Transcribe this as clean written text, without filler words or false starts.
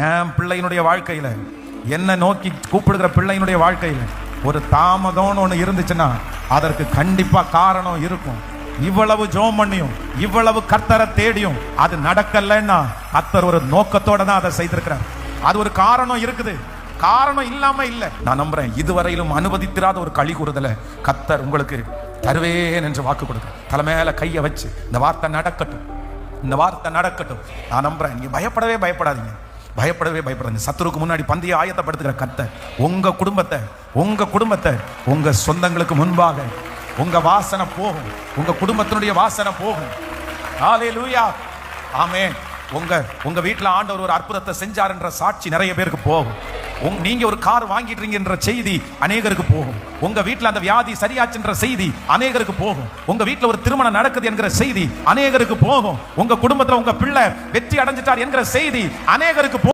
என் பிள்ளையினுடைய வாழ்க்கையில என்ன நோக்கி கூப்பிடுகிற பிள்ளையினுடைய வாழ்க்கையில ஒரு தாமதம்னு ஒண்ணு இருந்துச்சுன்னா அதற்கு கண்டிப்பா காரணம் இருக்கும். இவ்வளவு ஜெபம் பண்ணியும் இவ்வளவு கர்த்தரை தேடியும் அது நடக்கலன்னா கர்த்தர் ஒரு நோக்கத்தோட தான் அதை செய்திருக்கிறார். அது ஒரு காரணம் இருக்குது, காரணம் இல்லாம இல்ல. நான் நம்புறேன் இதுவரையிலும் அனுமதித்திராத ஒரு களி கூறுதல கர்த்தர் உங்களுக்கு தருவேன் என்று வாக்கு கொடுக்க தலைமையில கைய வச்சு இந்த வார்த்தை நடக்கட்டும், இந்த வார்த்தை நடக்கட்டும். நான் நம்புறேன். நீங்க பயப்படவே பயப்படாதீங்க, பயப்படவே பயப்படாதீங்க. சத்துருக்கு முன்னாடி பந்தியை ஆயத்தப்படுத்துகிற கர்த்தர் உங்க குடும்பத்தை உங்க சொந்தங்களுக்கு முன்பாக உங்க வாசனை போகும், உங்க குடும்பத்தினுடைய வாசனை போகும். ஹல்லேலூயா, ஆமென். உங்க வீட்டுல ஆண்டவர் ஒரு அற்புதத்தை செஞ்சார் என்ற சாட்சி நிறைய பேருக்கு போகும். நீங்க ஒரு கார் வாங்கிட்டீங்க என்ற செய்தி அநேகருக்கு போகும். உங்க வீட்டுல அந்த வியாதி சரியாச்சுன்ற செய்தி அநேகருக்கு போகும். உங்க வீட்டுல ஒரு திருமணம் நடக்குது என்கிற செய்தி அநேகருக்கு போகும். உங்க குடும்பத்துல உங்க பிள்ளை வெற்றி அடைஞ்சிட்டார் என்கிற செய்தி அநேகருக்கு போகும்.